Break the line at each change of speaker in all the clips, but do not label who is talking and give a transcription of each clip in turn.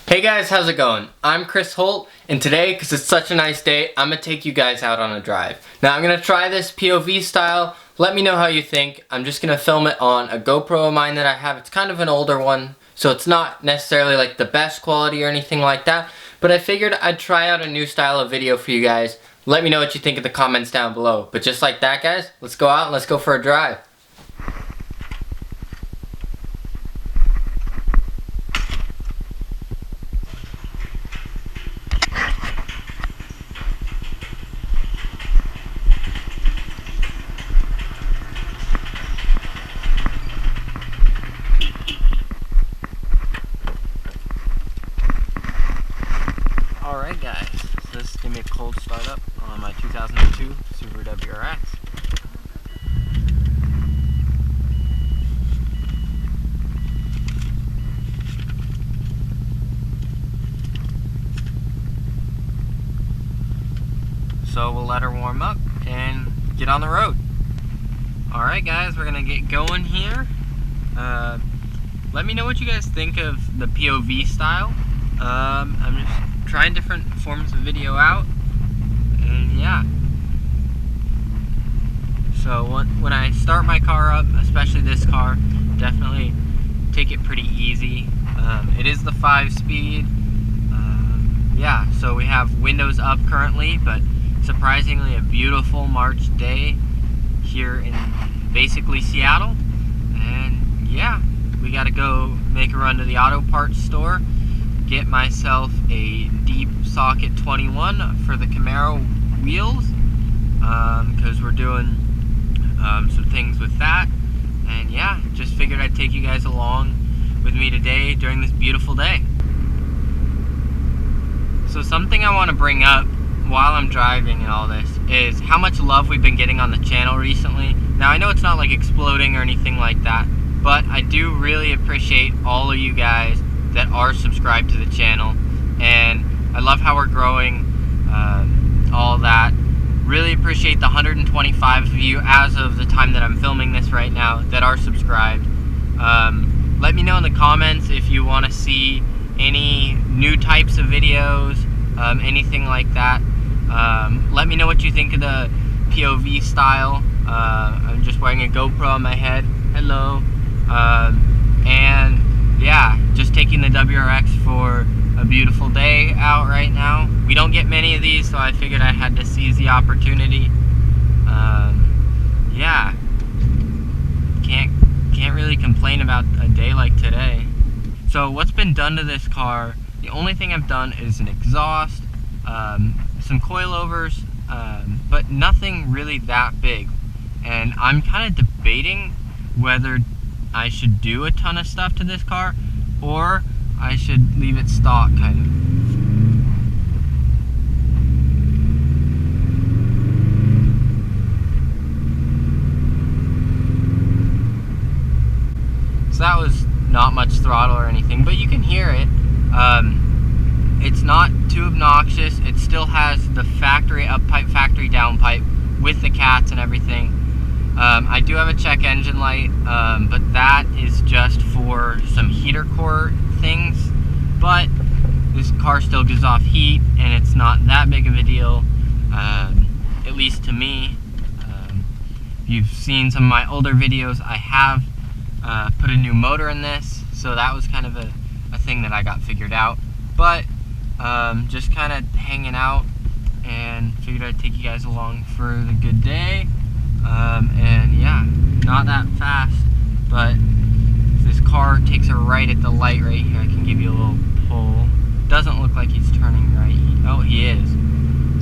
Hey guys, how's it going? I'm Chris Holt, and today, because it's such a nice day, I'm going to take you guys out on a drive. Now I'm going to try this POV style. Let me know how you think. I'm just going to film it on a GoPro of mine that I have. It's kind of an older one, so it's not necessarily like the best quality or anything like that, but I figured I'd try out a new style of video for you guys. Let me know what you think in the comments down below. But just like that, guys, let's go out and let's go for a drive. Alright guys, so this is going to be a cold startup on my 2002 Subaru WRX. So we'll let her warm up and get on the road. Alright guys, we're going to get going here. Let me know what you guys think of the POV style. I'm just trying different forms of video out, and yeah. So when I start my car up, especially this car, definitely take it pretty easy. It is the 5-speed. Yeah, so we have windows up currently, but surprisingly a beautiful March day here in basically Seattle. And yeah, we gotta go make a run to the auto parts store, get myself a deep socket 21 for the Camaro wheels, because we're doing some things with that. And yeah, just figured I'd take you guys along with me today during this beautiful day. So something I want to bring up while I'm driving and all this is how much love we've been getting on the channel recently. Now I know it's not like exploding or anything like that, but I do really appreciate all of you guys that are subscribed to the channel, and I love how we're growing, all that. Really appreciate the 125 of you as of the time that I'm filming this right now that are subscribed. Let me know in the comments if you want to see any new types of videos, anything like that. Let me know what you think of the POV style. I'm just wearing a GoPro on my head. Hello. And yeah, just taking the WRX for a beautiful day out right now. We don't get many of these, so I figured I had to seize the opportunity. Yeah, can't really complain about a day like today. So what's been done to this car, the only thing I've done is an exhaust, some coilovers, but nothing really that big. And I'm kind of debating whether I should do a ton of stuff to this car, or I should leave it stock, kind of. So that was not much throttle or anything, but you can hear it. It's not too obnoxious. It still has the factory up pipe, factory down pipe with the cats and everything. I do have a check engine light, but that is just for some heater core things. But this car still gives off heat, and it's not that big of a deal, at least to me. If you've seen some of my older videos, I have put a new motor in this, so that was kind of a thing that I got figured out. But just kind of hanging out, and figured I'd take you guys along for the good day. And yeah, not that fast, but if this car takes a right at the light right here, I can give you a little pull. Doesn't look like he's turning right. Oh, he is.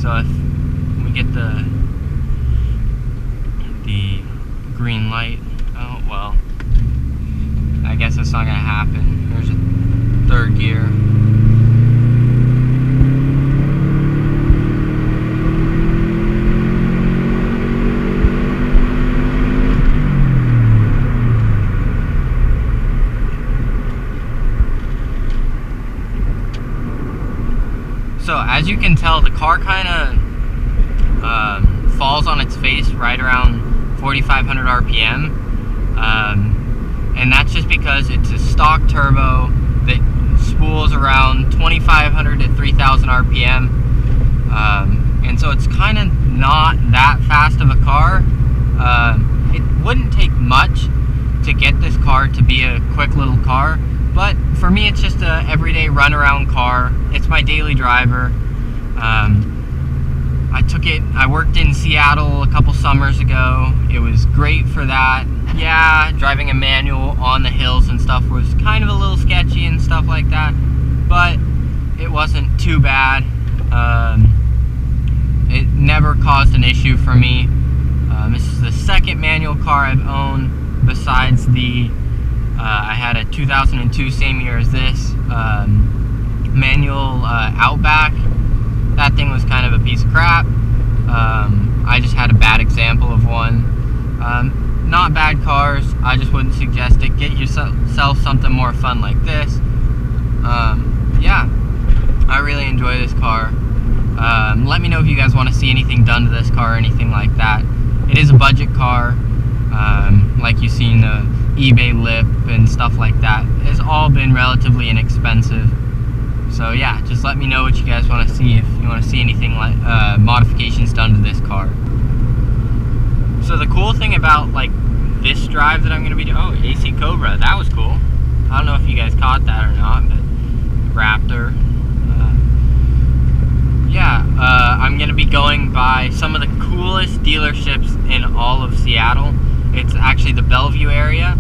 So if we get the green light, oh well, I guess that's not gonna happen. There's a third gear. So as you can tell, the car kind of falls on its face right around 4,500 RPM. And that's just because it's a stock turbo that spools around around 2,500 to 3,000 RPM. And so it's kind of not that fast of a car. It wouldn't take much to get this car to be a quick little car, but for me it's just a everyday run around car. It's my daily driver. I worked in Seattle a couple summers ago. It was great for that. Yeah, driving a manual on the hills and stuff was kind of a little sketchy and stuff like that, but it wasn't too bad. It never caused an issue for me. This is the second manual car I've owned besides I had a 2002, same year as this, manual Outback. That thing was kind of a piece of crap. I just had a bad example of one. Not bad cars, I just wouldn't suggest it. Get yourself something more fun like this. Yeah, I really enjoy this car. Let me know if you guys want to see anything done to this car or anything like that. It is a budget car, like you've seen the eBay lip and stuff like that. It's all been relatively inexpensive. So yeah, just let me know what you guys want to see, if you want to see anything like modifications done to this car. So the cool thing about like this drive that I'm going to be doing, oh, AC Cobra, that was cool. I don't know if you guys caught that or not, but Raptor. I'm going to be going by some of the coolest dealerships in all of Seattle. It's actually the Bellevue area,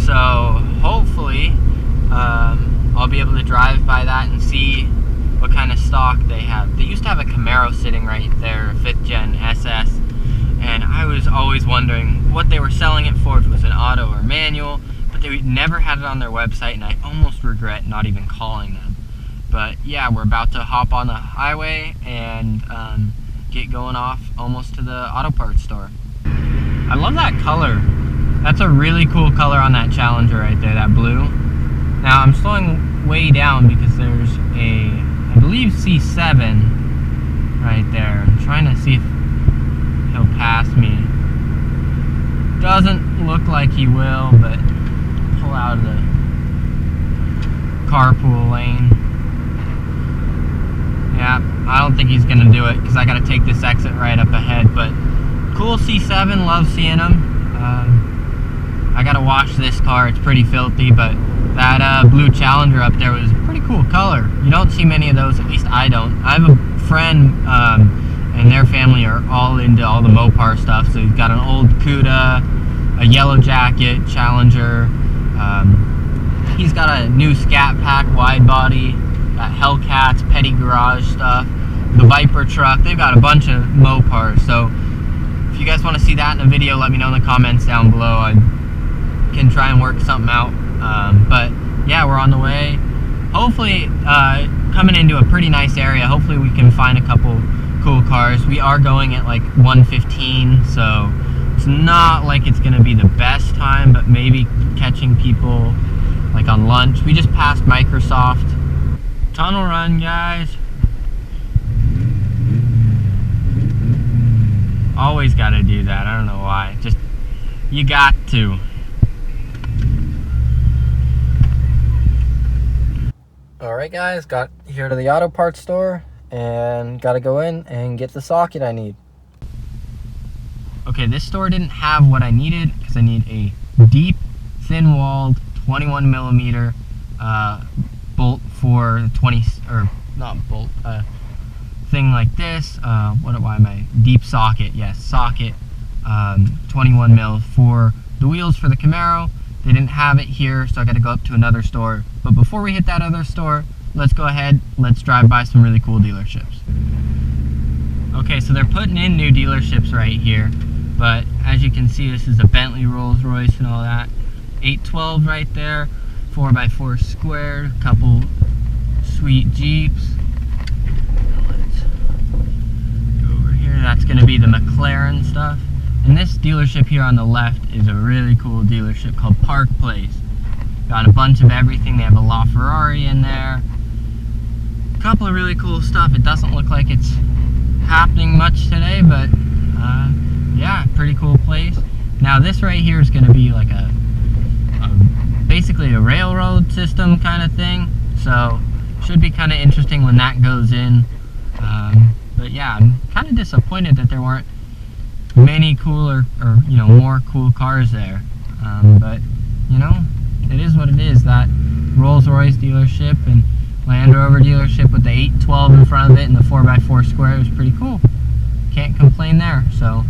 so hopefully I'll be able to drive by that and see what kind of stock they have. They used to have a Camaro sitting right there, 5th gen SS, and I was always wondering what they were selling it for, if it was an auto or manual, but they never had it on their website, and I almost regret not even calling them. But yeah, we're about to hop on the highway and get going off almost to the auto parts store. I love that color. That's a really cool color on that Challenger right there, that blue. Now I'm slowing way down because there's a, I believe, C7 right there. I'm trying to see if he'll pass me. Doesn't look like he will, but pull out of the carpool lane. Yeah, I don't think he's gonna do it because I gotta take this exit right up ahead, but cool C7, love seeing him. I gotta wash this car, it's pretty filthy, but that blue Challenger up there was a pretty cool color. You don't see many of those, at least I don't. I have a friend and their family are all into all the Mopar stuff, so he's got an old Cuda, a Yellow Jacket, Challenger. He's got a new Scat Pack wide body, got Hellcats, Petty Garage stuff, the Viper truck. They've got a bunch of Mopars, so if you guys want to see that in a video, let me know in the comments down below. I can try and work something out. But yeah, we're on the way. Hopefully, coming into a pretty nice area. Hopefully we can find a couple cool cars. We are going at like 1:15, so it's not like it's gonna be the best time, but maybe catching people like on lunch. We just passed Microsoft. Tunnel run, guys. Always gotta do that. I don't know why. Just, you got to. Alright guys, got here to the auto parts store and gotta go in and get the socket I need. Okay, this store didn't have what I needed because I need a deep, thin-walled 21mm bolt for 20, or not bolt, thing like this. Why am I? Deep socket, yes, socket, 21mm for the wheels for the Camaro. They didn't have it here, so I got to go up to another store. But before we hit that other store, let's go ahead, let's drive by some really cool dealerships. Okay, so they're putting in new dealerships right here, but as you can see, this is a Bentley, Rolls Royce and all that. 812 right there, 4x4 squared, a couple sweet Jeeps. Let's go over here, that's going to be the McLaren stuff. And this dealership here on the left is a really cool dealership called Park Place. Got a bunch of everything. They have a LaFerrari in there. A couple of really cool stuff. It doesn't look like it's happening much today, but yeah, pretty cool place. Now this right here is going to be like basically a railroad system kind of thing. So should be kind of interesting when that goes in. But yeah, I'm kind of disappointed that there weren't many cooler, or you know, more cool cars there. But you know, it is what it is. That Rolls-Royce dealership and Land Rover dealership with the 812 in front of it and the 4x4 square was pretty cool. Can't complain there. So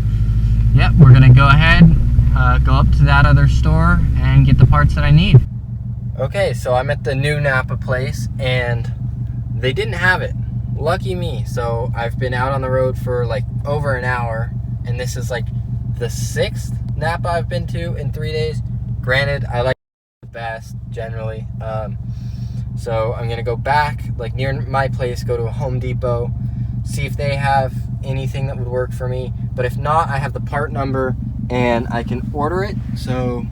yep, we're gonna go ahead, go up to that other store and get the parts that I need. Okay, so I'm at the new Napa place and they didn't have it. Lucky me. So I've been out on the road for like over an hour, and this is like the 6th Napa I've been to in 3 days. Granted, I like the best generally. So I'm gonna go back, like near my place, go to a Home Depot, see if they have anything that would work for me. But if not, I have the part number and I can order it. So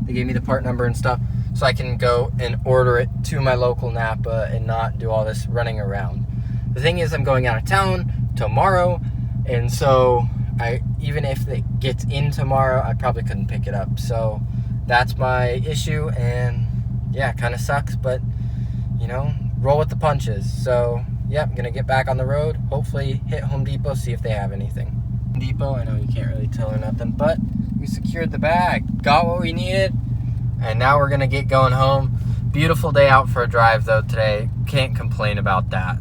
they gave me the part number and stuff, so I can go and order it to my local Napa and not do all this running around. The thing is, I'm going out of town tomorrow, and so even if it gets in tomorrow, I probably couldn't pick it up. So that's my issue, and yeah, kind of sucks, but you know, roll with the punches. So yeah, I'm gonna get back on the road, hopefully hit Home Depot, see if they have anything. Home Depot, I know you can't really tell or nothing, but we secured the bag, got what we needed, and now we're gonna get going home. Beautiful day out for a drive though today, can't complain about that.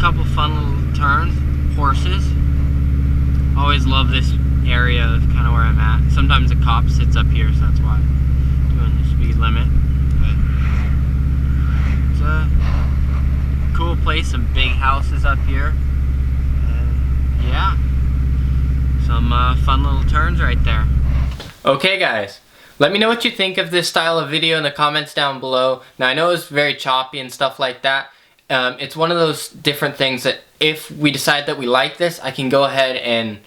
Couple fun little turns, horses. Always love this area of kind of where I'm at. Sometimes a cop sits up here, so that's why I'm doing the speed limit. But it's a cool place, some big houses up here. And yeah, some fun little turns right there. Okay guys, let me know what you think of this style of video in the comments down below. Now I know it's very choppy and stuff like that. It's one of those different things that if we decide that we like this, I can go ahead and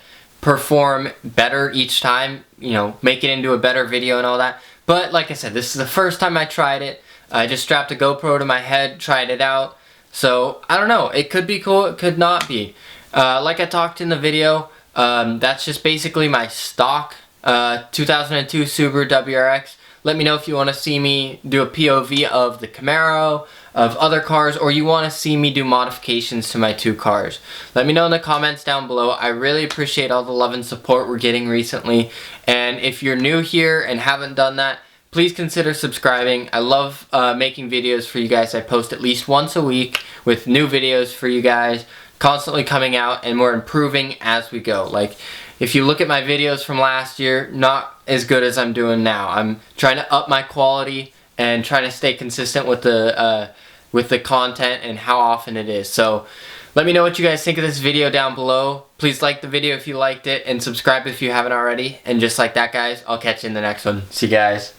perform better each time, you know, make it into a better video and all that. But like I said, this is the first time I tried it. I just strapped a GoPro to my head, tried it out. So I don't know, it could be cool, it could not be. Like I talked in the video, that's just basically my stock 2002 Subaru WRX. Let me know if you want to see me do a POV of the Camaro, of other cars, or you want to see me do modifications to my two cars. Let me know in the comments down below. I really appreciate all the love and support we're getting recently. And if you're new here and haven't done that, please consider subscribing. I love making videos for you guys. I post at least once a week with new videos for you guys, constantly coming out, and we're improving as we go. Like, if you look at my videos from last year, not as good as I'm doing now. I'm trying to up my quality and trying to stay consistent with the content and how often it is. So let me know what you guys think of this video down below. Please like the video if you liked it, and subscribe if you haven't already. And just like that guys, I'll catch you in the next one. See you guys.